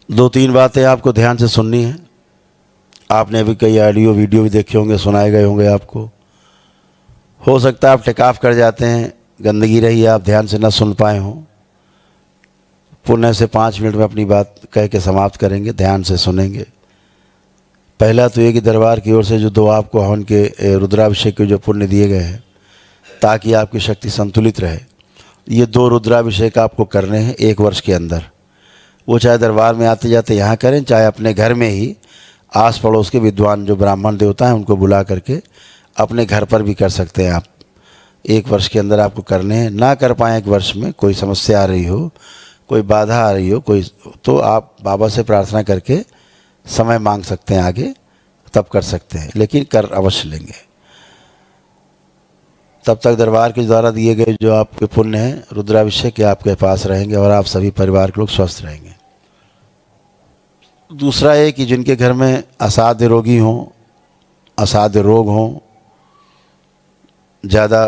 दो तीन बातें आपको ध्यान से सुननी है। आपने अभी कई ऑडियो वीडियो भी देखे होंगे, सुनाए गए होंगे आपको। हो सकता है आप टेकऑफ कर जाते हैं, गंदगी रही है, आप ध्यान से ना सुन पाए हों। पुण्य से 5 मिनट में अपनी बात कह के समाप्त करेंगे, ध्यान से सुनेंगे। पहला तो ये कि दरबार की ओर से जो 2 आपको हवन के रुद्राभिषेक के जो पुण्य दिए गए हैं, ताकि आपकी शक्ति संतुलित रहे, ये 2 रुद्राभिषेक आपको करने हैं 1 वर्ष के अंदर। वो चाहे दरबार में आते जाते यहाँ करें, चाहे अपने घर में ही आस पड़ोस के विद्वान जो ब्राह्मण देवता हैं उनको बुला करके अपने घर पर भी कर सकते हैं आप। 1 वर्ष के अंदर आपको करने हैं। ना कर पाएँ 1 वर्ष में, कोई समस्या आ रही हो, कोई बाधा आ रही हो, कोई, तो आप बाबा से प्रार्थना करके समय मांग सकते हैं आगे, तब कर सकते हैं, लेकिन कर अवश्य लेंगे। तब तक दरबार के द्वारा दिए गए जो आपके पुण्य हैं रुद्राभिषेक के आपके पास रहेंगे और आप सभी परिवार के लोग स्वस्थ रहेंगे। दूसरा है कि जिनके घर में असाध्य रोगी हों, असाध्य रोग हों, ज़्यादा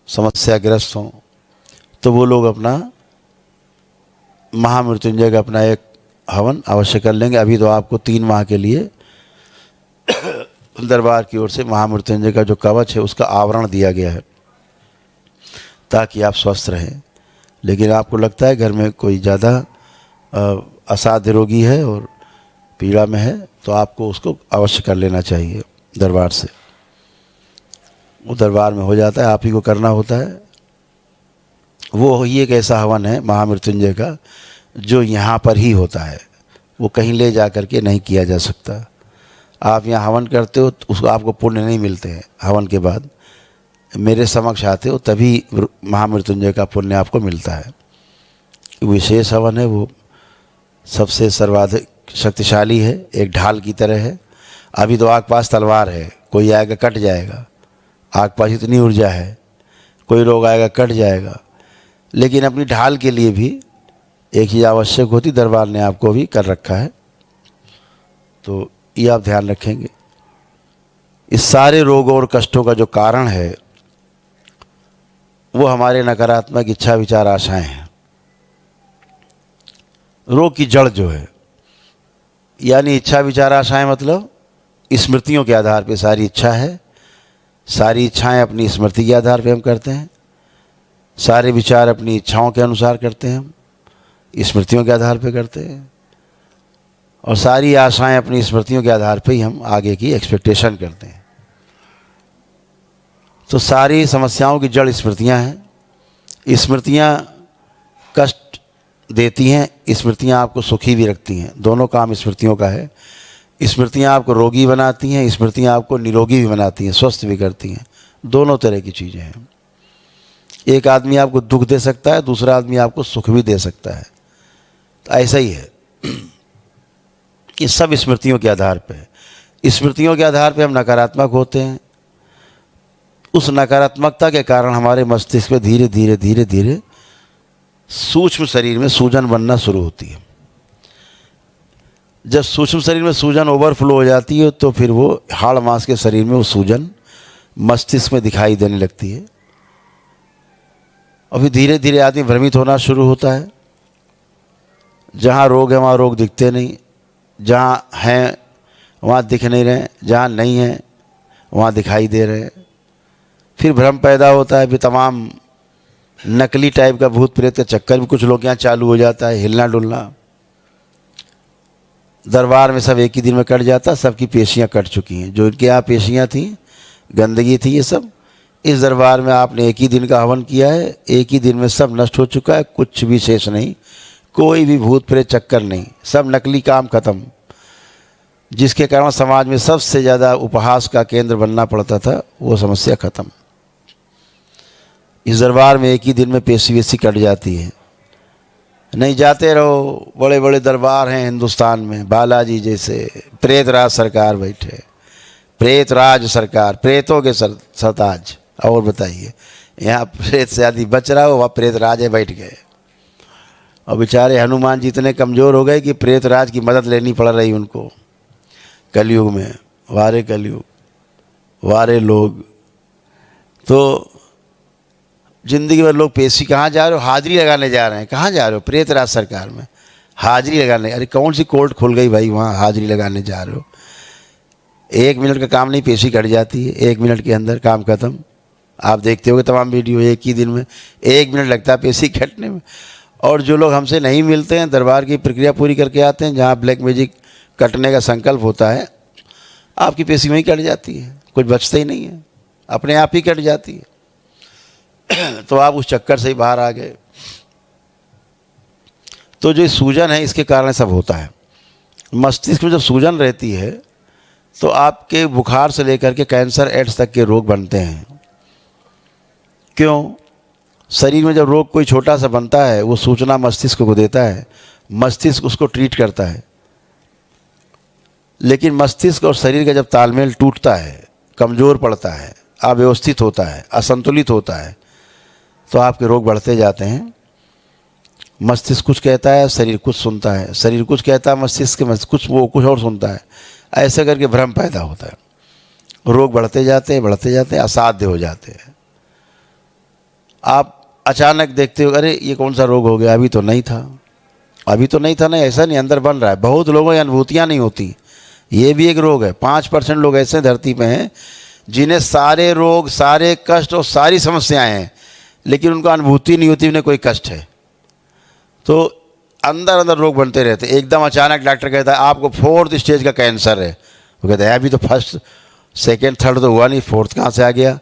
समस्याग्रस्त हों, तो वो लोग अपना महामृत्युंजय का अपना एक हवन अवश्य कर लेंगे। अभी तो आपको 3 माह के लिए दरबार की ओर से महामृत्युंजय का जो कवच है उसका आवरण दिया गया है ताकि आप स्वस्थ रहें। लेकिन आपको लगता है घर में कोई ज़्यादा असाध्य रोगी है और पीड़ा में है, तो आपको उसको अवश्य कर लेना चाहिए दरबार से। वो दरबार में हो जाता है, आप ही को करना होता है। वो ही एक ऐसा हवन है महामृत्युंजय का जो यहाँ पर ही होता है, वो कहीं ले जा कर के नहीं किया जा सकता। आप यहाँ हवन करते हो तो उसको आपको पुण्य नहीं मिलते हैं। हवन के बाद मेरे समक्ष आते हो तभी महामृत्युंजय का पुण्य आपको मिलता है। विशेष हवन है, वो सबसे सर्वाधिक शक्तिशाली है, एक ढाल की तरह है। अभी तो आग पास तलवार है, कोई आएगा कट जाएगा, आग पास इतनी ऊर्जा है, कोई रोग आएगा कट जाएगा। लेकिन अपनी ढाल के लिए भी एक चीज़ आवश्यक होती, दरबार ने आपको भी कर रखा है, तो ये आप ध्यान रखेंगे। इस सारे रोगों और कष्टों का जो कारण है वो हमारे नकारात्मक इच्छा विचार आशाएं हैं। रोग की जड़ जो है, यानी इच्छा विचार आशाएं मतलब स्मृतियों के आधार पे सारी इच्छा है, सारी इच्छाएं अपनी स्मृति के आधार पे हम करते हैं, सारे विचार अपनी इच्छाओं के अनुसार करते हैं, हम स्मृतियों के आधार पे करते हैं, और सारी आशाएं अपनी स्मृतियों के आधार पे ही हम आगे की एक्सपेक्टेशन करते हैं। तो सारी समस्याओं की जड़ स्मृतियां हैं। स्मृतियां कष्ट देती हैं, स्मृतियां आपको सुखी भी रखती हैं। दोनों काम स्मृतियों का है। स्मृतियां आपको रोगी बनाती हैं, स्मृतियां आपको निरोगी भी बनाती हैं, स्वस्थ भी करती हैं। दोनों तरह की चीज़ें हैं। एक आदमी आपको दुख दे सकता है, दूसरा आदमी आपको सुख भी दे सकता है। तो ऐसा ही है कि सब स्मृतियों के आधार पे, स्मृतियों के आधार पे हम नकारात्मक होते हैं। उस नकारात्मकता के कारण हमारे मस्तिष्क में धीरे धीरे धीरे धीरे सूक्ष्म शरीर में सूजन बनना शुरू होती है। जब सूक्ष्म शरीर में सूजन ओवरफ्लो हो जाती है तो फिर वो हाड़ मांस के शरीर में वो सूजन मस्तिष्क में दिखाई देने लगती है, और फिर धीरे धीरे आदमी भ्रमित होना शुरू होता है। जहाँ रोग है वहाँ रोग दिखते नहीं, जहाँ हैं वहाँ दिख नहीं रहे, जहाँ नहीं हैं वहाँ दिखाई दे रहे हैं। फिर भ्रम पैदा होता है, फिर तमाम नकली टाइप का भूत प्रेत का चक्कर भी कुछ लोग यहाँ चालू हो जाता है, हिलना डुलना। दरबार में सब एक ही दिन में कट जाता, सबकी पेशियाँ कट चुकी हैं। जो इनके यहाँ पेशियाँ थी, गंदगी थी, ये सब इस दरबार में आपने एक ही दिन का हवन किया है, एक ही दिन में सब नष्ट हो चुका है, कुछ भी शेष नहीं, कोई भी भूत प्रेत चक्कर नहीं, सब नकली काम खत्म। जिसके कारण समाज में सबसे ज़्यादा उपहास का केंद्र बनना पड़ता था, वो समस्या खत्म। इस दरबार में एक ही दिन में पेशी वेशी कट जाती है। नहीं जाते रहो, बड़े बड़े दरबार हैं हिंदुस्तान में, बालाजी जैसे प्रेतराज सरकार बैठे, प्रेतराज सरकार, प्रेतों के सरताज। और बताइए, यहाँ प्रेत से आदि बच रहा हो, वहाँ प्रेतराज बैठ गए। और बेचारे हनुमान जी इतने कमज़ोर हो गए कि प्रेतराज की मदद लेनी पड़ रही उनको कलयुग में। वारे कलयुग, वारे लोग। तो ज़िंदगी भर लोग पेशी, कहाँ जा रहे हो, हाजिरी लगाने जा रहे हैं, कहाँ जा रहे हो, प्रेतराज सरकार में। हाजिरी लगाने, अरे कौन सी कोर्ट खुल गई भाई वहाँ हाजिरी लगाने जा रहे हो? 1 मिनट का काम नहीं, पेशी कट जाती है, 1 मिनट के अंदर काम खत्म। आप देखते होगे तमाम वीडियो, एक ही दिन में 1 मिनट लगता है पेशी कटने में। और जो लोग हमसे नहीं मिलते हैं, दरबार की प्रक्रिया पूरी करके आते हैं, जहाँ ब्लैक मैजिक कटने का संकल्प होता है, आपकी पेशी वहीं कट जाती है, कुछ बचता ही नहीं है, अपने आप ही कट जाती है। तो आप उस चक्कर से ही बाहर आ गए। तो जो सूजन है इसके कारण सब होता है। मस्तिष्क में जब सूजन रहती है तो आपके बुखार से लेकर के कैंसर, एड्स तक के रोग बनते हैं। क्यों? शरीर में जब रोग कोई छोटा सा बनता है, वो सूचना मस्तिष्क को देता है, मस्तिष्क उसको ट्रीट करता है। लेकिन मस्तिष्क और शरीर का जब तालमेल टूटता है, कमज़ोर पड़ता है, अव्यवस्थित होता है, असंतुलित होता है, तो आपके रोग बढ़ते जाते हैं। मस्तिष्क कुछ कहता है, शरीर कुछ सुनता है, शरीर कुछ कहता है, मस्तिष्क कुछ वो कुछ और सुनता है। ऐसे करके भ्रम पैदा होता है, रोग बढ़ते जाते हैं, असाध्य हो जाते हैं। आप अचानक देखते हो, अरे ये कौन सा रोग हो गया, अभी तो नहीं था, नहीं, ऐसा नहीं, अंदर बन रहा है। बहुत लोगों की अनुभूतियाँ नहीं होती, ये भी एक रोग है। 5% लोग ऐसे धरती पे हैं जिन्हें सारे रोग, सारे कष्ट और सारी समस्याएं हैं, लेकिन उनको अनुभूति नहीं होती उन्हें कोई कष्ट है। तो अंदर रोग बनते रहते। एकदम अचानक डॉक्टर कहता है आपको 4th स्टेज का कैंसर है, वो कहता है अभी तो 1st, 2nd, 3rd तो हुआ नहीं, 4th कहाँ से आ गया?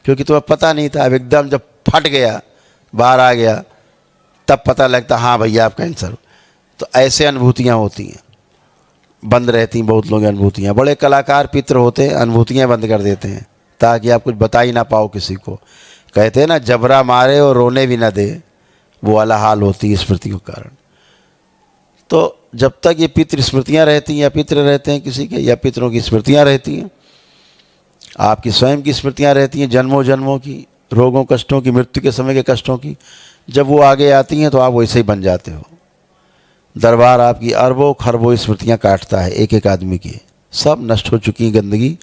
क्योंकि तुम्हें पता नहीं था। अब एकदम जब फट गया, बाहर आ गया, तब पता लगता हाँ भैया आप कैंसर। तो ऐसे अनुभूतियाँ होती हैं, बंद रहती हैं बहुत लोगों की अनुभूतियाँ। बड़े कलाकार पित्र होते हैं, अनुभूतियाँ बंद कर देते हैं ताकि आप कुछ बता ही ना पाओ किसी को। कहते हैं ना, जबरा मारे और रोने भी ना दे, वो वाला हाल होती है स्मृतियों के कारण। तो जब तक ये पितृ स्मृतियाँ रहती हैं, या पितृ रहते हैं किसी के, या पितरों की स्मृतियाँ रहती हैं, आपकी स्वयं की स्मृतियाँ रहती हैं, जन्मों जन्मों की रोगों कष्टों की, मृत्यु के समय के कष्टों की, जब वो आगे आती हैं तो आप वैसे ही बन जाते हो। दरबार आपकी अरबों खरबों स्मृतियाँ काटता है, एक एक आदमी की, सब नष्ट हो चुकी गंदगी,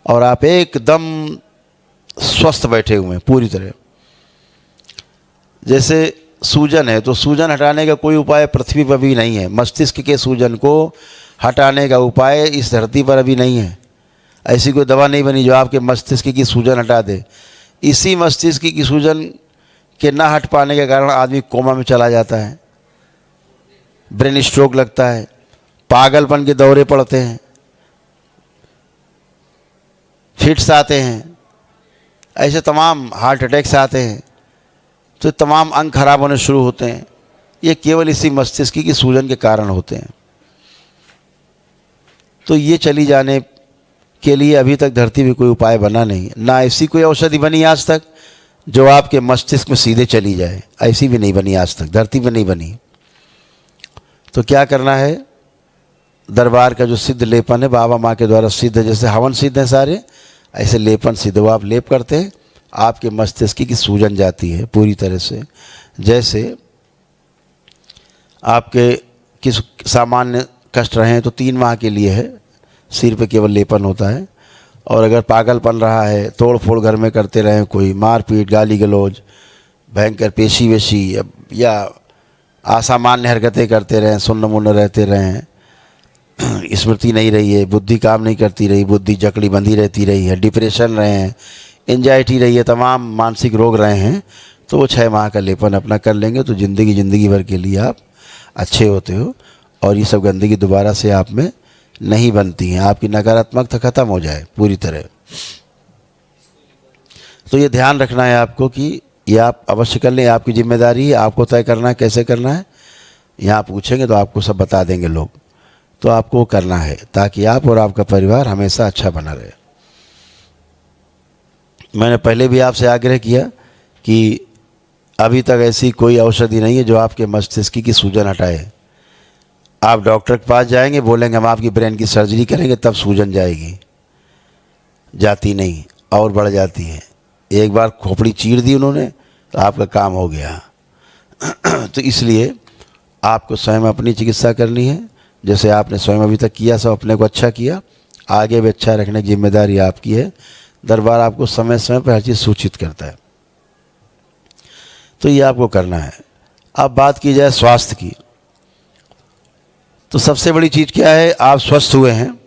और आप एकदम स्वस्थ बैठे हुए हैं पूरी तरह। जैसे सूजन है, तो सूजन हटाने का कोई उपाय पृथ्वी पर भी नहीं है। मस्तिष्क के सूजन को हटाने का उपाय इस धरती पर अभी नहीं है। ऐसी कोई दवा नहीं बनी जो आपके मस्तिष्क की सूजन हटा दे। इसी मस्तिष्क की सूजन के ना हट पाने के कारण आदमी कोमा में चला जाता है, ब्रेन स्ट्रोक लगता है, पागलपन के दौरे पड़ते हैं, फिट्स आते हैं, ऐसे तमाम हार्ट अटैक्स आते हैं, तो तमाम अंग खराब होने शुरू होते हैं। ये केवल इसी मस्तिष्क की सूजन के कारण होते हैं। तो ये चली जाने के लिए अभी तक धरती में कोई उपाय बना नहीं, ना ऐसी कोई औषधि बनी आज तक जो आपके मस्तिष्क में सीधे चली जाए। ऐसी भी नहीं बनी आज तक, धरती में नहीं बनी। तो क्या करना है? दरबार का जो सिद्ध लेपन है, बाबा माँ के द्वारा सिद्ध, जैसे हवन सिद्ध है सारे, ऐसे लेपन सिद्ध, वो आप लेप करते हैं, आपके मस्तिष्क की सूजन जाती है पूरी तरह से। जैसे आपके किस सामान्य कष्ट रहे हैं तो 3 माह के लिए है, सिर पे केवल लेपन होता है। और अगर पागलपन रहा है, तोड़ फोड़ घर में करते रहे, कोई मारपीट, गाली गलौज, भयंकर पेशी वेशी, या असामान्य हरकतें करते रहें, सुन्न मुन्न रहते रहें, स्मृति नहीं रही है, बुद्धि काम नहीं करती रही, बुद्धि जकड़ी बंधी रहती रही है, डिप्रेशन रहे हैं, एंजाइटी रही है, तमाम मानसिक रोग रहे हैं, तो वो 6 माह का लेपन अपना कर लेंगे तो ज़िंदगी भर के लिए आप अच्छे होते हो। और ये सब गंदगी दोबारा से आप में नहीं बनती हैं, आपकी नकारात्मकता ख़त्म हो जाए पूरी तरह। तो ये ध्यान रखना है आपको कि ये आप अवश्य कर लें, आपकी जिम्मेदारी है, आपको तय करना है कैसे करना है। यहाँ पूछेंगे तो आपको सब बता देंगे लोग, तो आपको करना है ताकि आप और आपका परिवार हमेशा अच्छा बना रहे। मैंने पहले भी आपसे आग्रह किया कि अभी तक ऐसी कोई औषधि नहीं है जो आपके मस्तिष्क की सूजन हटाए। आप डॉक्टर के पास जाएंगे, बोलेंगे हम आपकी ब्रेन की सर्जरी करेंगे, तब सूजन जाएगी, जाती नहीं और बढ़ जाती है। एक बार खोपड़ी चीर दी उन्होंने तो आपका काम हो गया। तो इसलिए आपको स्वयं अपनी चिकित्सा करनी है, जैसे आपने स्वयं अभी तक किया, सब अपने को अच्छा किया, आगे भी अच्छा रखने की जिम्मेदारी आपकी है। दरबार आपको समय समय पर हर चीज़ सूचित करता है, तो ये आपको करना है। अब बात की जाए स्वास्थ्य की, तो सबसे बड़ी चीज़ क्या है, आप स्वस्थ हुए हैं।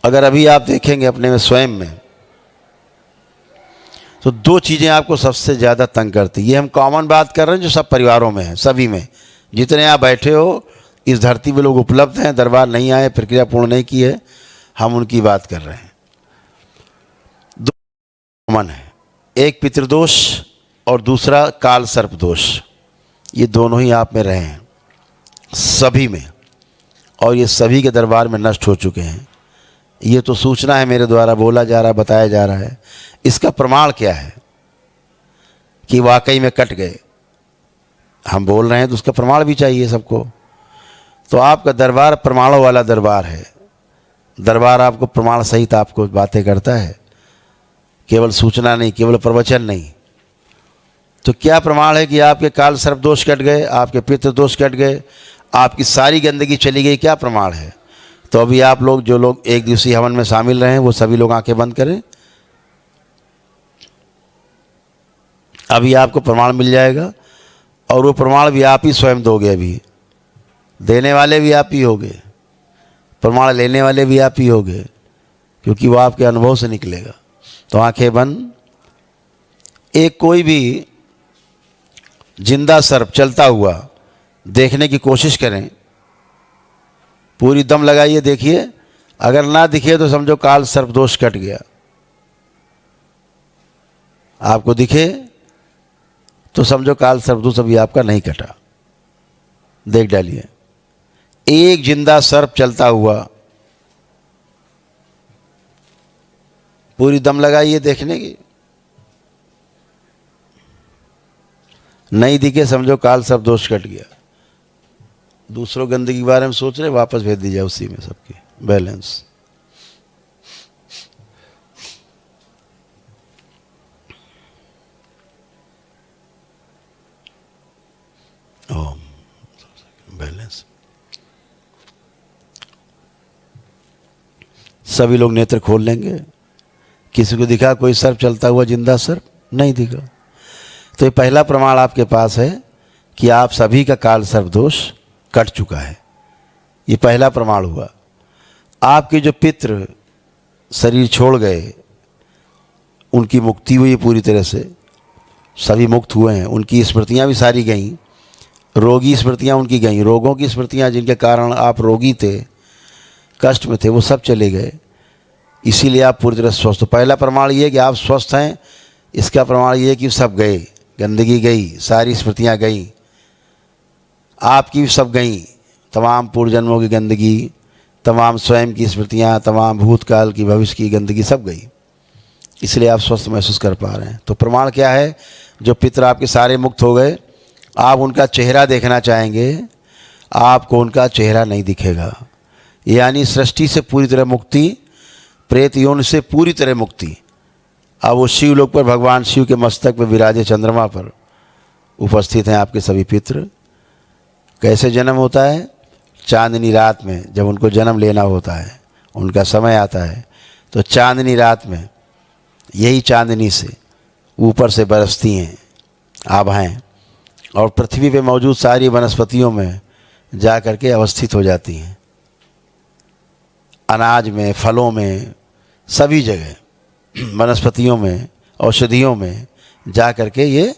अगर अभी आप देखेंगे अपने में स्वयं में, तो दो चीज़ें आपको सबसे ज़्यादा तंग करती। ये हम कॉमन बात कर रहे हैं जो सब परिवारों में है, सभी में, जितने आप बैठे हो इस धरती पे लोग उपलब्ध हैं, दरबार नहीं आए, प्रक्रिया पूर्ण नहीं की है, हम उनकी बात कर रहे हैं। दो कॉमन है, एक पितृदोष और दूसरा काल सर्प दोष। ये दोनों ही आप में रहे हैं सभी में, और ये सभी के दरबार में नष्ट हो चुके हैं। ये तो सूचना है, मेरे द्वारा बोला जा रहा है, बताया जा रहा है। इसका प्रमाण क्या है कि वाकई में कट गए? हम बोल रहे हैं तो उसका प्रमाण भी चाहिए सबको। तो आपका दरबार प्रमाणों वाला दरबार है। दरबार आपको प्रमाण सहित आपको बातें करता है, केवल सूचना नहीं, केवल प्रवचन नहीं। तो क्या प्रमाण है कि आपके काल सर्प दोष कट गए, आपके पितृ दोष कट गए, आपकी सारी गंदगी चली गई? क्या प्रमाण है? तो अभी आप लोग, जो लोग एक दिवसीय हवन में शामिल रहे हैं, वो सभी लोग आंखें बंद करें। अभी आपको प्रमाण मिल जाएगा, और वो प्रमाण भी आप ही स्वयं दोगे। अभी देने वाले भी आप ही होगे, प्रमाण लेने वाले भी आप ही होगे, क्योंकि वो आपके अनुभव से निकलेगा। तो आंखें बंद। एक कोई भी जिंदा सर्प चलता हुआ देखने की कोशिश करें, पूरी दम लगाइए, देखिए। अगर ना दिखे तो समझो काल सर्प दोष कट गया। आपको दिखे तो समझो काल सर्प दोष अभी आपका नहीं कटा। देख डालिए, एक जिंदा सर्प चलता हुआ, पूरी दम लगाइए देखने की। नहीं दिखे समझो काल सर्प दोष कट गया। दूसरों गंदगी के बारे में सोच रहे, वापस भेज दीजिए उसी में सबकी बैलेंस। ओम बैलेंस। सभी लोग नेत्र खोल लेंगे। किसी को दिखा कोई सर्प चलता हुआ, जिंदा सर्प? नहीं दिखा। तो ये पहला प्रमाण आपके पास है कि आप सभी का काल सर्प दोष कट चुका है। ये पहला प्रमाण हुआ। आपके जो पितृ शरीर छोड़ गए, उनकी मुक्ति हुई पूरी तरह से, सभी मुक्त हुए हैं। उनकी स्मृतियां भी सारी गईं, रोगी स्मृतियां उनकी गईं, रोगों की स्मृतियां जिनके कारण आप रोगी थे, कष्ट में थे, वो सब चले गए। इसीलिए आप पूरी तरह स्वस्थ हो। पहला प्रमाण ये कि आप स्वस्थ हैं, इसका प्रमाण ये कि सब गए, गंदगी गई, सारी स्मृतियां गई, आपकी भी सब गई, तमाम पूर्व जन्मों की गंदगी, तमाम स्वयं की स्मृतियां, तमाम भूतकाल की, भविष्य की गंदगी सब गई। इसलिए आप स्वस्थ महसूस कर पा रहे हैं। तो प्रमाण क्या है? जो पितर आपके सारे मुक्त हो गए, आप उनका चेहरा देखना चाहेंगे, आपको उनका चेहरा नहीं दिखेगा। यानी सृष्टि से पूरी तरह मुक्ति, प्रेत योनि से पूरी तरह मुक्ति। अब वो शिवलोक पर भगवान शिव के मस्तक पर विराजे चंद्रमा पर उपस्थित हैं आपके सभी पितृ। कैसे जन्म होता है? चांदनी रात में, जब उनको जन्म लेना होता है, उनका समय आता है, तो चांदनी रात में यही चांदनी से ऊपर से बरसती हैं आभाएं, और पृथ्वी पे मौजूद सारी वनस्पतियों में जा कर के अवस्थित हो जाती हैं। अनाज में, फलों में, सभी जगह वनस्पतियों में, औषधियों में जा कर के ये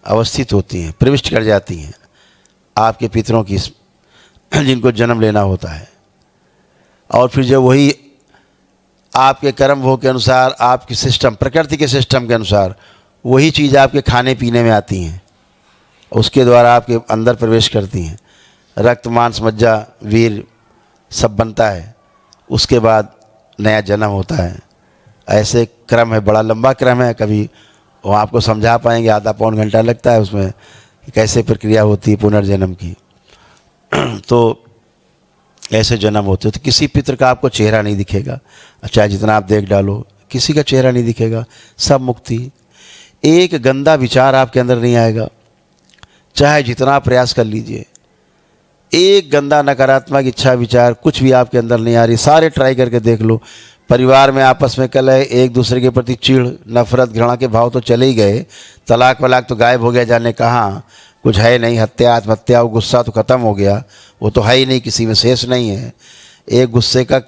अवस्थित होती हैं, प्रविष्ट कर जाती हैं आपके पितरों की, जिनको जन्म लेना होता है। और फिर जब वही आपके कर्म भोग के अनुसार, आपकी सिस्टम, प्रकृति के सिस्टम के अनुसार वही चीज़ आपके खाने पीने में आती हैं, उसके द्वारा आपके अंदर प्रवेश करती हैं। रक्त, मांस, मज्जा, वीर सब बनता है। उसके बाद नया जन्म होता है। ऐसे क्रम है, बड़ा लंबा क्रम है। कभी वो आपको समझा पाएंगे, आधा पौन घंटा लगता है उसमें, कैसे प्रक्रिया होती है पुनर्जन्म की। तो ऐसे जन्म होते हैं। तो किसी पितर का आपको चेहरा नहीं दिखेगा, चाहे जितना आप देख डालो, किसी का चेहरा नहीं दिखेगा। सब मुक्ति। एक गंदा विचार आपके अंदर नहीं आएगा, चाहे जितना प्रयास कर लीजिए। एक गंदा नकारात्मक इच्छा, विचार कुछ भी आपके अंदर नहीं आ रही। सारे ट्राई करके देख लो। परिवार में आपस में कलह, एक दूसरे के प्रति चिढ़, नफरत, घृणा के भाव तो चले ही गए। तलाक वलाक तो गायब हो गया, जाने कहाँ। कुछ है नहीं, हत्या आत्महत्या, वो गुस्सा तो ख़त्म हो गया, वो तो है ही नहीं, किसी में शेष नहीं है, एक गुस्से का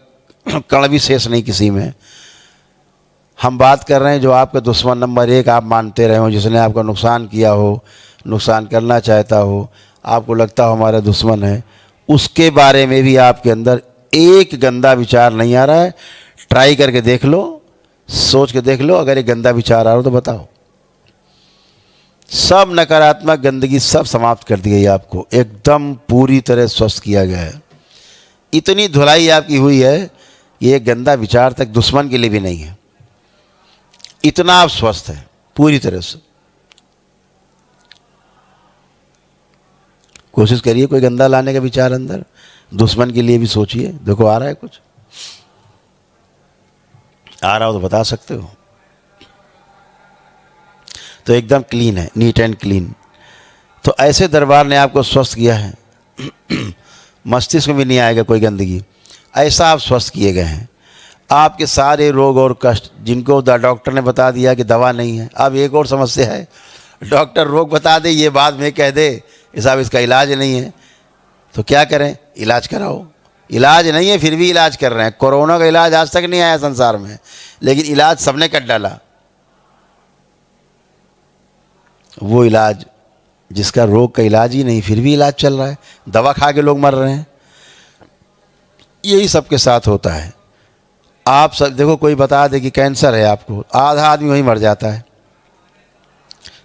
कण भी शेष नहीं किसी में। हम बात कर रहे हैं जो आपका दुश्मन नंबर 1 आप मानते रहे हो, जिसने आपका नुकसान किया हो, नुकसान करना चाहता हो, आपको लगता हो हमारा दुश्मन है, उसके बारे में भी आपके अंदर एक गंदा विचार नहीं आ रहा है। ट्राई करके देख लो, सोच के देख लो, अगर एक गंदा विचार आ रहा हो तो बताओ। सब नकारात्मक गंदगी सब समाप्त कर दी गई, आपको एकदम पूरी तरह स्वस्थ किया गया है। इतनी धुलाई आपकी हुई है, ये गंदा विचार तक दुश्मन के लिए भी नहीं है, इतना आप स्वस्थ हैं पूरी तरह से। कोशिश करिए कोई गंदा लाने का विचार अंदर, दुश्मन के लिए भी सोचिए। देखो आ रहा है, कुछ आ रहा हो तो बता सकते हो। तो एकदम क्लीन है, नीट एंड क्लीन। तो ऐसे दरबार ने आपको स्वस्थ किया है, मस्तिष्क में भी नहीं आएगा कोई गंदगी, ऐसा आप स्वस्थ किए गए हैं। आपके सारे रोग और कष्ट जिनको डॉक्टर ने बता दिया कि दवा नहीं है, अब एक और समस्या है, डॉक्टर रोग बता दे, ये बाद में कह दे साहब इसका इलाज नहीं है, तो क्या करें? इलाज कराओ। इलाज नहीं है फिर भी इलाज कर रहे हैं। कोरोना का इलाज आज तक नहीं आया संसार में, लेकिन इलाज सबने कर डाला। वो इलाज जिसका रोग का इलाज ही नहीं, फिर भी इलाज चल रहा है, दवा खा के लोग मर रहे हैं। यही सबके साथ होता है। आप सब देखो, कोई बता दे कि कैंसर है आपको, आधा आदमी वहीं मर जाता है,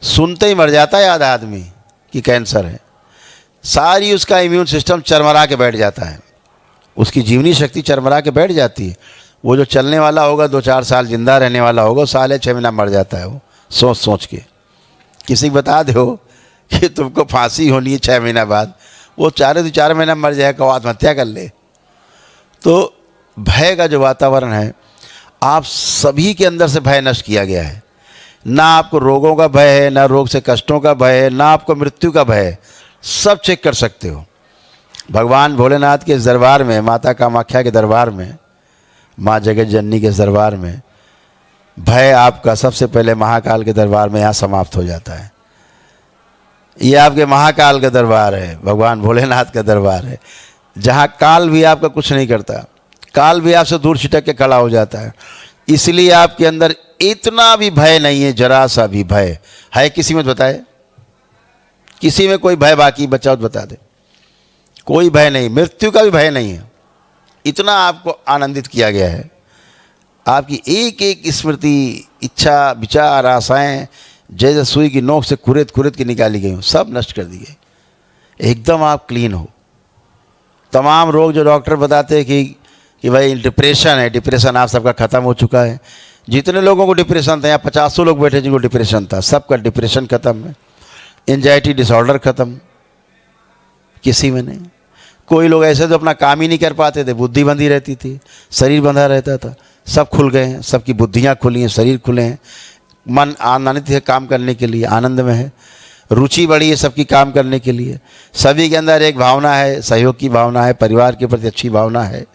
सुनते ही मर जाता है आधा आदमी कि कैंसर है। सारी उसका इम्यून सिस्टम चरमरा के बैठ जाता है, उसकी जीवनी शक्ति चरमरा के बैठ जाती है। वो जो चलने वाला होगा 2-4 साल जिंदा रहने वाला होगा, साल या 6 महीना मर जाता है वो सोच सोच के। किसी को बता दो कि तुमको फांसी होनी है 6 महीना बाद, वो 4 महीना मर जाएगा, वो आत्महत्या कर ले। तो भय का जो वातावरण है, आप सभी के अंदर से भय नष्ट किया गया है। ना आपको रोगों का भय है, ना रोग से कष्टों का भय है, ना आपको मृत्यु का भय है, सब चेक कर सकते हो। भगवान भोलेनाथ के दरबार में, माता कामाख्या के दरबार में, माँ जगत जननी के दरबार में भय आपका सबसे पहले महाकाल के दरबार में यहाँ समाप्त हो जाता है। ये आपके महाकाल का दरबार है, भगवान भोलेनाथ का दरबार है, जहाँ काल भी आपका कुछ नहीं करता, काल भी आपसे दूर छिटक के खड़ा हो जाता है। इसलिए आपके अंदर इतना भी भय नहीं है, जरा सा भी भय है किसी में तो बताए, किसी में कोई भय बाकी बचा तो बता दे। कोई भय नहीं, मृत्यु का भी भय नहीं है। इतना आपको आनंदित किया गया है। आपकी एक एक स्मृति, इच्छा, विचार, आशाएं जैसे सुई की नोक से कुरेद कुरेद के निकाली गई हो, सब नष्ट कर दी गई। एकदम आप क्लीन हो। तमाम रोग जो डॉक्टर बताते हैं कि भाई डिप्रेशन है, डिप्रेशन आप सबका ख़त्म हो चुका है। जितने लोगों को डिप्रेशन था, यहाँ 50 लोग बैठे जिनको डिप्रेशन था, सबका डिप्रेशन ख़त्म है। एंजाइटी डिसऑर्डर ख़त्म, किसी में नहीं। कोई लोग ऐसे तो अपना काम ही नहीं कर पाते थे, बुद्धि बंधी रहती थी, शरीर बंधा रहता था, सब खुल गए हैं, सबकी बुद्धियाँ खुली हैं, शरीर खुले हैं, मन आनंदित है काम करने के लिए, आनंद में है, रुचि बढ़ी है सबकी काम करने के लिए। सभी के अंदर एक भावना है, सहयोग की भावना है, परिवार के प्रति अच्छी भावना है,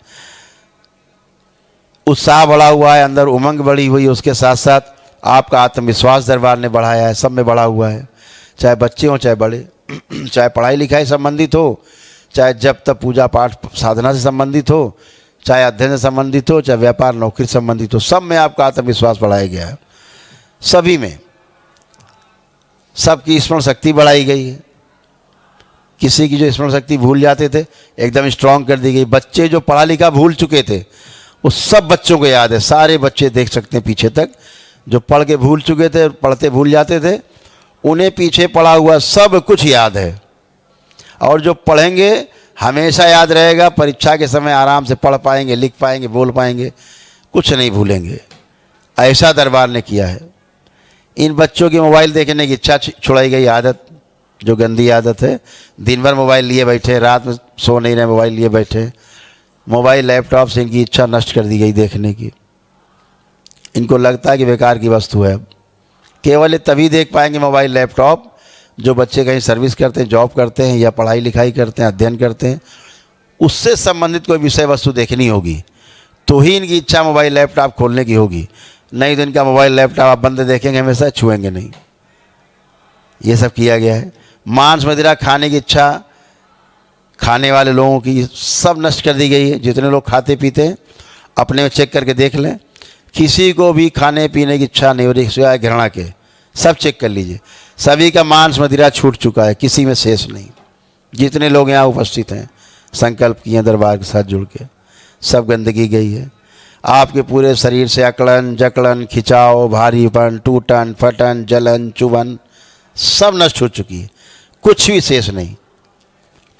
उत्साह बढ़ा हुआ है, अंदर उमंग बढ़ी हुई है। उसके साथ साथ आपका आत्मविश्वास दरबार ने बढ़ाया है, सब में बढ़ा हुआ है। चाहे बच्चे हों चाहे बड़े, चाहे पढ़ाई लिखाई संबंधित हो, चाहे जब तक पूजा पाठ साधना से संबंधित हो, चाहे अध्ययन से संबंधित हो, चाहे व्यापार नौकरी से संबंधित हो, सब में आपका आत्मविश्वास बढ़ाया गया है। सभी में सबकी स्मरण शक्ति बढ़ाई गई है। किसी की जो स्मरण शक्ति भूल जाते थे, एकदम स्ट्रांग कर दी गई। बच्चे जो पढ़ा लिखा भूल चुके थे, वो सब बच्चों को याद है। सारे बच्चे देख सकते हैं पीछे तक, जो पढ़ के भूल चुके थे, पढ़ते भूल जाते थे, उन्हें पीछे पढ़ा हुआ सब कुछ याद है। और जो पढ़ेंगे हमेशा याद रहेगा, परीक्षा के समय आराम से पढ़ पाएंगे, लिख पाएंगे, बोल पाएंगे, कुछ नहीं भूलेंगे। ऐसा दरबार ने किया है। इन बच्चों की मोबाइल देखने की इच्छा छुड़ाई गई, आदत जो गंदी आदत है, दिन भर मोबाइल लिए बैठे, रात में सो नहीं रहे, मोबाइल लिए बैठे। मोबाइल लैपटॉप से इनकी इच्छा नष्ट कर दी गई देखने की। इनको लगता है कि बेकार की वस्तु है। केवल तभी देख पाएंगे मोबाइल लैपटॉप जो बच्चे कहीं सर्विस करते हैं, जॉब करते हैं, या पढ़ाई लिखाई करते हैं, अध्ययन करते हैं, उससे संबंधित कोई विषय वस्तु देखनी होगी तो ही इनकी इच्छा मोबाइल लैपटॉप खोलने की होगी। नहीं तो इनका मोबाइल लैपटॉप आप बंद देखेंगे, हमेशा छुएंगे नहीं। ये सब किया गया है। मांस मदिरा खाने की इच्छा खाने वाले लोगों की सब नष्ट कर दी गई है। जितने लोग खाते पीते हैं अपने में चेक करके देख लें, किसी को भी खाने पीने की इच्छा नहीं हो रही सिवाय घृणा के। सब चेक कर लीजिए, सभी का मांस मदिरा छूट चुका है, किसी में शेष नहीं। जितने लोग यहाँ उपस्थित हैं संकल्प किए दरबार के साथ जुड़ के, सब गंदगी गई है। आपके पूरे शरीर से अकड़न जकड़न खिंचाव भारीपन टूटन फटन जलन चुभन सब नष्ट हो चुकी है, कुछ भी शेष नहीं,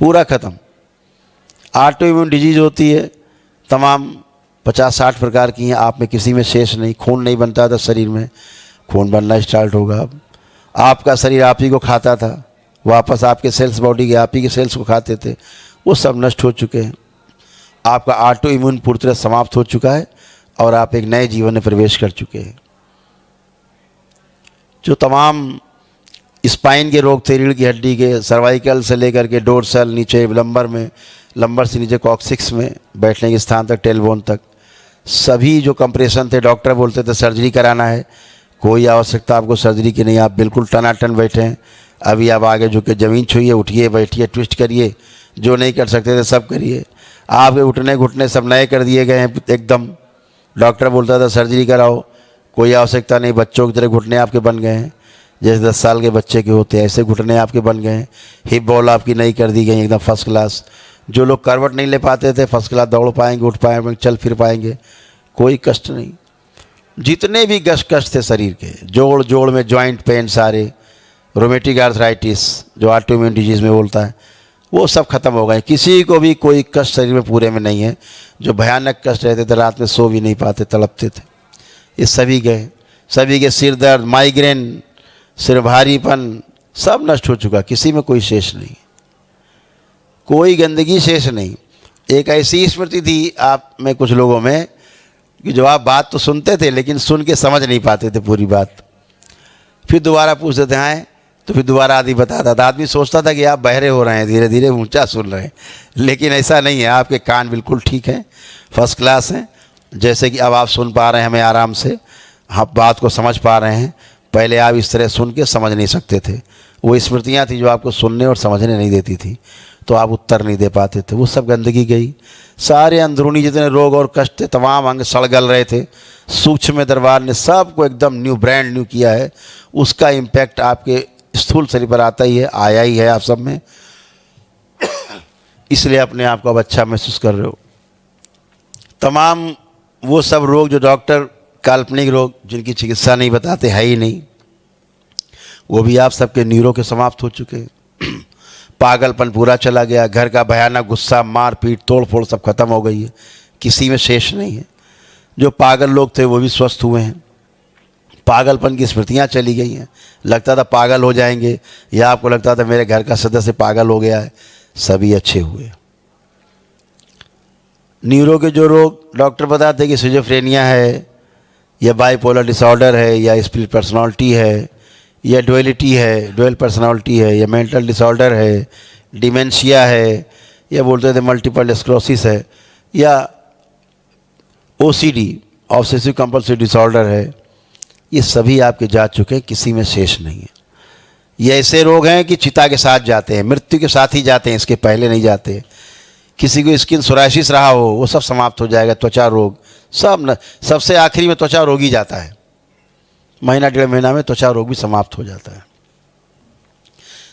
पूरा खत्म। ऑटो इम्यून डिजीज होती है तमाम 50-60 प्रकार की हैं, आप में किसी में शेष नहीं। खून नहीं बनता था शरीर में, खून बनना स्टार्ट होगा। अब आपका शरीर आप ही को खाता था, वापस आपके सेल्स बॉडी के आप ही के सेल्स को खाते थे, वो सब नष्ट हो चुके हैं। आपका ऑटो इम्यून पूरी तरह समाप्त हो चुका है और आप एक नए जीवन में प्रवेश कर चुके हैं। जो तमाम स्पाइन के रोग थे, रीढ़ की हड्डी के, सर्वाइकल से लेकर के डोर्सल नीचे लंबर में, लंबर से नीचे कॉक्सिक्स में बैठने के स्थान तक टेलबोन तक, सभी जो कंप्रेशन थे डॉक्टर बोलते थे सर्जरी कराना है, कोई आवश्यकता आपको सर्जरी की नहीं। आप बिल्कुल टनाटन बैठे हैं। अभी आप आगे झुक के ज़मीन छूइए, उठिए बैठिए ट्विस्ट करिए, जो नहीं कर सकते थे सब करिए। आपके उठने घुटने सब नए कर दिए गए हैं एकदम। डॉक्टर बोलता था सर्जरी कराओ, कोई आवश्यकता नहीं, बच्चों की तरह घुटने आपके बन गए हैं, जैसे 10 साल के बच्चे के होते हैं ऐसे घुटने आपके बन गए हैं। हिप बॉल आपकी नई कर दी गई एकदम फर्स्ट क्लास। जो लोग करवट नहीं ले पाते थे फर्स्ट क्लास दौड़ पाएंगे, उठ पाएंगे, चल फिर पाएंगे, कोई कष्ट नहीं। जितने भी कष्ट थे शरीर के, जोड़ जोड़ में जॉइंट पेन सारे, रोमेटिक आर्थराइटिस जो ऑटो इम्यून डिजीज़ में बोलता है, वो सब खत्म हो गए। किसी को भी कोई कष्ट शरीर में पूरे में नहीं है। जो भयानक कष्ट रहते थे, रात में सो भी नहीं पाते, तड़पते थे, ये सभी गए। सभी के सिर दर्द, माइग्रेन, सिर भारीपन सब नष्ट हो चुका, किसी में कोई शेष नहीं, कोई गंदगी शेष नहीं। एक ऐसी स्मृति थी आप में कुछ लोगों में कि जो आप बात तो सुनते थे लेकिन सुन के समझ नहीं पाते थे पूरी बात, फिर दोबारा पूछते थे आए तो फिर दोबारा आदि बताता था। आदमी सोचता था कि आप बहरे हो रहे हैं, धीरे धीरे ऊंचा सुन रहे हैं, लेकिन ऐसा नहीं है। आपके कान बिल्कुल ठीक हैं, फर्स्ट क्लास हैं। जैसे कि अब आप सुन पा रहे हैं हमें आराम से, आप बात को समझ पा रहे हैं। पहले आप इस तरह सुन के समझ नहीं सकते थे, वो स्मृतियाँ थी जो आपको सुनने और समझने नहीं देती थी, तो आप उत्तर नहीं दे पाते थे। वो सब गंदगी गई, सारे अंदरूनी जितने रोग और कष्ट थे, तमाम अंग सड़गल रहे थे, सूक्ष्म दरबार ने सबको एकदम न्यू ब्रांड न्यू किया है। उसका इम्पैक्ट आपके स्थूल शरीर पर आता ही है, आया ही है आप सब में, इसलिए अपने आप को अब अच्छा महसूस कर रहे हो। तमाम वो सब रोग जो डॉक्टर काल्पनिक रोग जिनकी चिकित्सा नहीं बताते, है ही नहीं, वो भी आप सबके न्यूरो के समाप्त हो चुके हैं। पागलपन पूरा चला गया, घर का भयानक गुस्सा, मारपीट, तोड़ फोड़ सब खत्म हो गई है, किसी में शेष नहीं है। जो पागल लोग थे वो भी स्वस्थ हुए हैं, पागलपन की स्मृतियाँ चली गई हैं। लगता था पागल हो जाएंगे, या आपको लगता था मेरे घर का सदस्य पागल हो गया है, सभी अच्छे हुए। न्यूरो के जो रोग डॉक्टर बताते कि सिजोफ्रेनिया है, या बाइपोलर डिसऑर्डर है, या स्प्लिट पर्सनालिटी है, या डुअलिटी है, डुअल पर्सनालिटी है, या मेंटल डिसऑर्डर है, डिमेंशिया है, या बोलते थे मल्टीपल स्क्लेरोसिस है, या ओसीडी ऑब्सेसिव कंपल्सिव डिसऑर्डर है, ये सभी आपके जा चुके हैं, किसी में शेष नहीं है। ये ऐसे रोग हैं कि चिता के साथ जाते हैं, मृत्यु के साथ ही जाते हैं, इसके पहले नहीं जाते। किसी को स्किन सोराइसिस रहा हो वो सब समाप्त हो जाएगा, त्वचा रोग सब सबसे आखिरी में त्वचा रोग ही जाता है, महीना 1.5 महीना में त्वचा रोग भी समाप्त हो जाता है।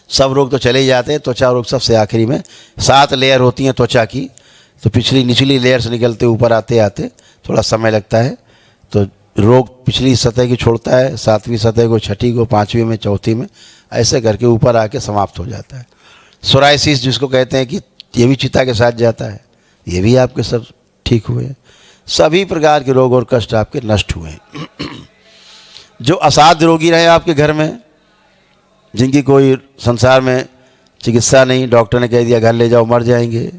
सब रोग तो चले ही जाते हैं, त्वचा रोग सबसे आखिरी में। 7 लेयर होती हैं त्वचा की, तो पिछली निचली लेयर से निकलते ऊपर आते आते थोड़ा समय लगता है, तो रोग पिछली सतह की छोड़ता है, 7वीं सतह को, 6ठी को, 5वीं में, 4थी में, ऐसे करके ऊपर आके समाप्त हो जाता है। सोराइसिस जिसको कहते हैं कि ये भी चिता के साथ जाता है, ये भी आपके सब ठीक हुए। सभी प्रकार के रोग और कष्ट आपके नष्ट हुए। जो असाध्य रोगी रहे आपके घर में, जिनकी कोई संसार में चिकित्सा नहीं, डॉक्टर ने कह दिया घर ले जाओ मर जाएंगे,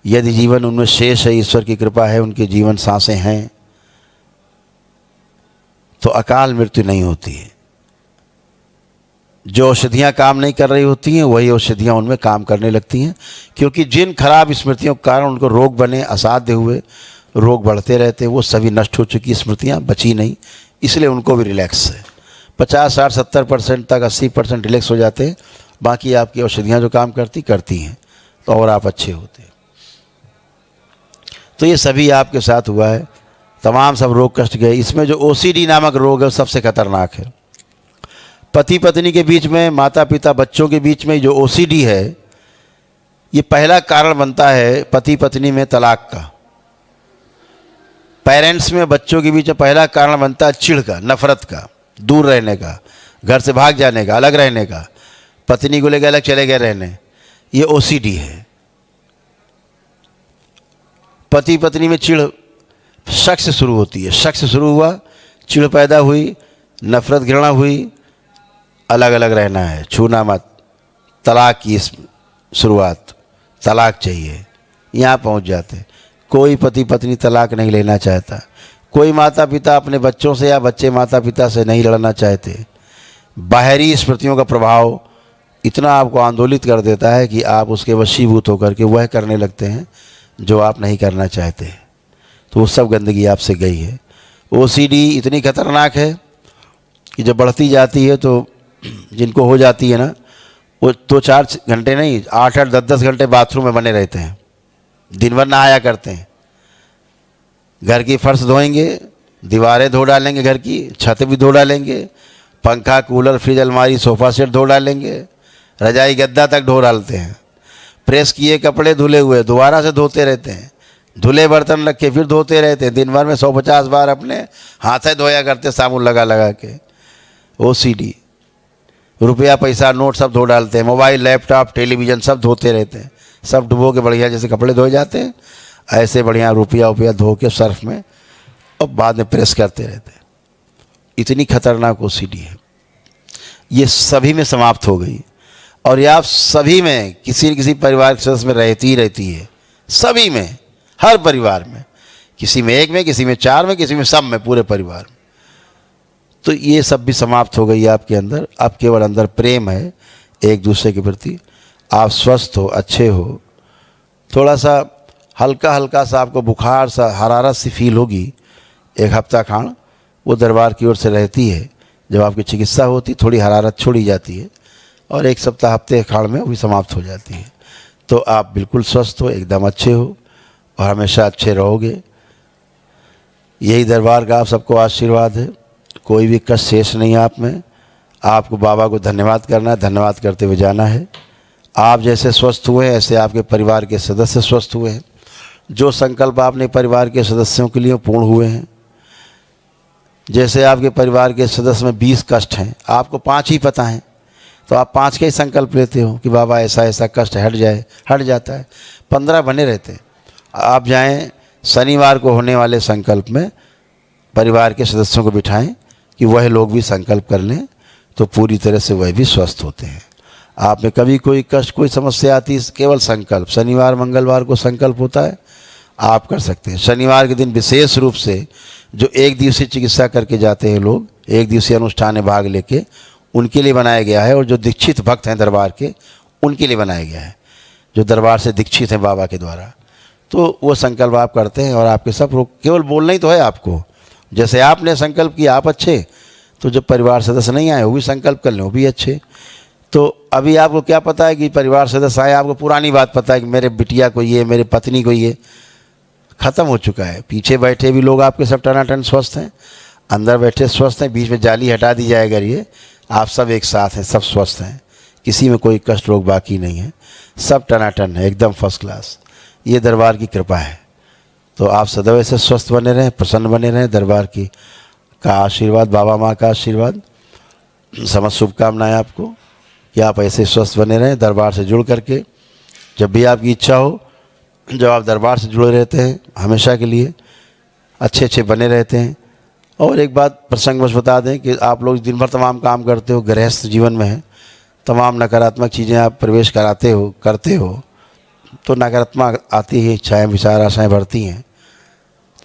यदि जीवन उनमें शेष है, ईश्वर की कृपा है, उनके जीवन सांसें हैं, तो अकाल मृत्यु नहीं होती है। जो औषधियाँ काम नहीं कर रही होती हैं वही औषधियाँ उनमें काम करने लगती हैं, क्योंकि जिन खराब स्मृतियों के कारण उनको रोग बने, असाध्य हुए, रोग बढ़ते रहते हैं, वो सभी नष्ट हो चुकी स्मृतियाँ बची नहीं, इसलिए उनको भी रिलैक्स है। 50, 60, 70% तक 80% रिलैक्स हो जाते हैं बाकी आपकी औषधियाँ जो काम करती हैं तो और आप अच्छे होते हैं। तो ये सभी आपके साथ हुआ है, तमाम सब रोग कष्ट गए। इसमें जो OCD नामक रोग है वो सबसे खतरनाक है। पति पत्नी के बीच में, माता पिता बच्चों के बीच में जो OCD है, ये पहला कारण बनता है पति पत्नी में तलाक का। पेरेंट्स में बच्चों के बीच में पहला कारण बनता है चिढ़ का, नफरत का, दूर रहने का, घर से भाग जाने का, अलग रहने का, पत्नी को लेकर अलग चले गए रहने। ये OCD है। पति पत्नी में चिढ़ शक से शुरू होती है, शक से शुरू हुआ, चिढ़ पैदा हुई, नफरत घृणा हुई, अलग अलग रहना है, छूना मत, तलाक की शुरुआत, तलाक चाहिए, यहाँ पहुँच जाते। कोई पति पत्नी तलाक नहीं लेना चाहता, कोई माता पिता अपने बच्चों से या बच्चे माता पिता से नहीं लड़ना चाहते। बाहरी स्मृतियों का प्रभाव इतना आपको आंदोलित कर देता है कि आप उसके वशीभूत होकर के वह करने लगते हैं जो आप नहीं करना चाहते। तो वो सब गंदगी आपसे गई है। OCD इतनी खतरनाक है कि जब बढ़ती जाती है तो जिनको हो जाती है ना, वो 2-4 घंटे नहीं, 8-8, 10-10 घंटे बाथरूम में बने रहते हैं, दिन भर नहाया करते हैं। घर की फर्श धोएंगे, दीवारें धो डालेंगे, घर की छत भी धो डालेंगे, पंखा, कूलर, फ्रिज, अलमारी, सोफ़ा सेट धो डालेंगे, रजाई गद्दा तक धो डालते हैं। प्रेस किए कपड़े धुले हुए दोबारा से धोते रहते हैं, धुले बर्तन रखे फिर धोते रहते हैं। दिन भर में 150 बार अपने हाथ धोया करते, साबुन लगा लगा के। OCD, रुपया पैसा नोट सब धो डालते हैं, मोबाइल, लैपटॉप, टेलीविज़न सब धोते रहते हैं। सब डुबो के बढ़िया जैसे कपड़े धोए जाते हैं, ऐसे बढ़िया रुपया धो के सर्फ में और बाद में प्रेस करते रहते हैं। इतनी खतरनाक OCD है। ये सभी में समाप्त हो गई और ये आप सभी में किसी न किसी परिवार के सदस्य में रहती है। सभी में, हर परिवार में, किसी में एक में, किसी में 4 में, किसी में सब में, पूरे परिवार में। तो ये सब भी समाप्त हो गई आपके अंदर। अब केवल अंदर प्रेम है एक दूसरे के प्रति। आप स्वस्थ हो, अच्छे हो, थोड़ा सा हल्का हल्का सा आपको बुखार सा, हरारत सी फील होगी 1 हफ्ता खान, वो दरबार की ओर से रहती है। जब आपकी चिकित्सा होती थोड़ी हरारत छोड़ी जाती है और 1 सप्ताह हफ्ते खान में वो भी समाप्त हो जाती है। तो आप बिल्कुल स्वस्थ हो, एकदम अच्छे हो और हमेशा अच्छे रहोगे। यही दरबार का आप सबको आशीर्वाद है। कोई भी कष्ट शेष नहीं आप में। आपको बाबा को धन्यवाद करना है, धन्यवाद करते हुए जाना है। आप जैसे स्वस्थ हुए हैं ऐसे आपके परिवार के सदस्य स्वस्थ हुए हैं। जो संकल्प आपने परिवार के सदस्यों के लिए पूर्ण हुए हैं। जैसे आपके परिवार के सदस्य में 20 कष्ट हैं, आपको 5 ही पता हैं, तो आप 5 के ही संकल्प लेते हो कि बाबा ऐसा ऐसा कष्ट हट जाए, हट जाता है। 15 बने रहते हैं। आप जाएं शनिवार को होने वाले संकल्प में परिवार के सदस्यों को बिठाएं कि वह लोग भी संकल्प कर लें, तो पूरी तरह से वह भी स्वस्थ होते हैं। आप में कभी कोई कष्ट, कोई समस्या आती है, केवल संकल्प, शनिवार मंगलवार को संकल्प होता है, आप कर सकते हैं। शनिवार के दिन विशेष रूप से जो 1 दिवसीय चिकित्सा करके जाते हैं लोग, 1 दिवसीय अनुष्ठान में भाग लेके, उनके लिए बनाया गया है। और जो दीक्षित भक्त हैं दरबार के, उनके लिए बनाया गया है, जो दरबार से दीक्षित हैं बाबा के द्वारा। तो वो संकल्प आप करते हैं और आपके सब लोग, केवल बोलना ही तो है आपको। जैसे आपने संकल्प किया आप अच्छे, तो जब परिवार सदस्य नहीं आए वो भी संकल्प कर लें, वो भी अच्छे। तो अभी आपको क्या पता है कि परिवार सदस्य आए, आपको पुरानी बात पता है कि मेरे बिटिया को ये, मेरे पत्नी को ये, ख़त्म हो चुका है। पीछे बैठे भी लोग आपके सब टनाटन स्वस्थ हैं, अंदर बैठे स्वस्थ हैं, बीच में जाली हटा दी जाए अगर ये, आप सब एक साथ हैं, सब स्वस्थ हैं, किसी में कोई कष्ट रोग बाकी नहीं है, सब टनाटन है, एकदम फर्स्ट क्लास। ये दरबार की कृपा है। तो आप सदैव ऐसे स्वस्थ बने रहें, प्रसन्न बने रहें। दरबार की का आशीर्वाद, बाबा माँ का आशीर्वाद, समस्त शुभकामनाएं आपको कि आप ऐसे स्वस्थ बने रहें दरबार से जुड़ करके। जब भी आपकी इच्छा हो, जब आप दरबार से जुड़े रहते हैं हमेशा के लिए, अच्छे अच्छे बने रहते हैं। और एक बात प्रसंगवश बता दें कि आप लोग दिन भर तमाम काम करते हो, गृहस्थ जीवन में है, तमाम नकारात्मक चीज़ें आप प्रवेश कराते हो, करते हो, तो नकारात्मक आती है, इच्छाएँ, विचार, आशाएँ बढ़ती हैं।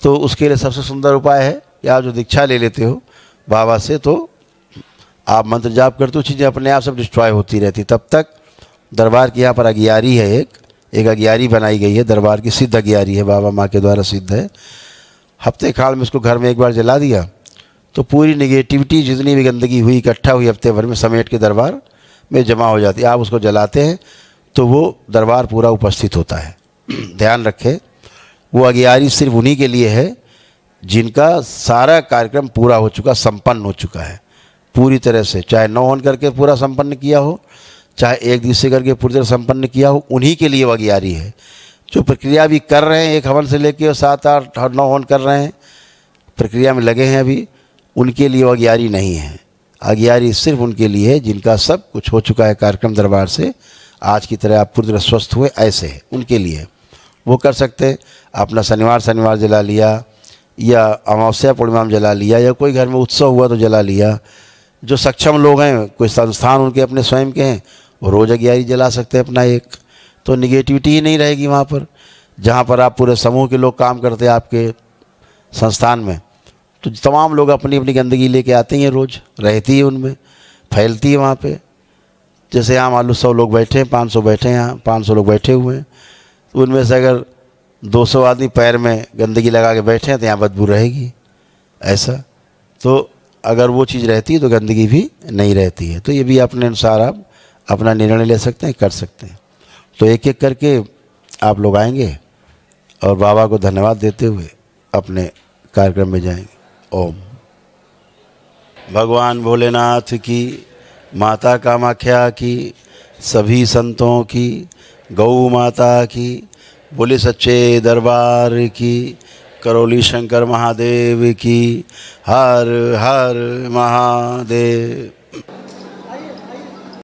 तो उसके लिए सबसे सुंदर उपाय है कि आप जो दीक्षा ले लेते हो बाबा से, तो आप मंत्र जाप करते हो, चीज़ें अपने आप सब डिस्ट्रॉय होती रहती। तब तक दरबार की यहाँ पर अगियारी है, एक अगियारी बनाई गई है दरबार की, सिद्ध अगियारी है, बाबा माँ के द्वारा सिद्ध है। हफ्ते खाल में इसको घर में एक बार जला दिया तो पूरी निगेटिविटी जितनी भी गंदगी हुई, इकट्ठा हुई हफ्ते भर में, समेट के दरबार में जमा हो जाती है। आप उसको जलाते हैं तो वो दरबार पूरा उपस्थित होता है। ध्यान रखें, वो अगियारी सिर्फ उन्हीं के लिए है जिनका सारा कार्यक्रम पूरा हो चुका, संपन्न हो चुका है पूरी तरह से, चाहे 9 हवन करके पूरा संपन्न किया हो, चाहे 1 दिवसीय करके पूरी तरह संपन्न किया हो, उन्हीं के लिए वो अगियारी है। जो प्रक्रिया भी कर रहे हैं, 1 हवन से लेके 7, 8 और 9 हवन कर रहे हैं, प्रक्रिया में लगे हैं अभी, उनके लिए वो अगियारी नहीं है। अगियारी सिर्फ उनके लिए है जिनका सब कुछ हो चुका है कार्यक्रम दरबार से, आज की तरह आप पूरी तरह स्वस्थ हुए, ऐसे है उनके लिए वो कर सकते हैं। अपना शनिवार जला लिया, या अमावस्या पूर्णिमा में जला लिया, या कोई घर में उत्सव हुआ तो जला लिया। जो सक्षम लोग हैं, कोई संस्थान उनके अपने स्वयं के हैं, वो रोज़ अगियारी जला सकते हैं अपना एक, तो निगेटिविटी ही नहीं रहेगी वहाँ पर। जहाँ पर आप पूरे समूह के लोग काम करते हैं आपके संस्थान में, तो तमाम लोग अपनी अपनी गंदगी लेके आते हैं, रोज़ रहती है उनमें, फैलती है वहाँ पे। जैसे यहाँ मान लो 100 लोग बैठे हैं, 500 बैठे हैं, यहाँ 500 लोग बैठे हुए हैं, तो उनमें से अगर 200 आदमी पैर में गंदगी लगा के बैठे हैं तो यहाँ बदबू रहेगी। ऐसा तो अगर वो चीज़ रहती है तो गंदगी भी नहीं रहती है। तो ये भी अपने अनुसार आप अपना निर्णय ले सकते हैं, कर सकते हैं। तो एक एक करके आप लोग आएंगे और बाबा को धन्यवाद देते हुए अपने कार्यक्रम में जाएंगे। ओम। भगवान भोलेनाथ की, माता कामाख्या की, सभी संतों की, गौ माता की, बोले सच्चे दरबार की, करौली शंकर महादेव की, हर हर महादेव।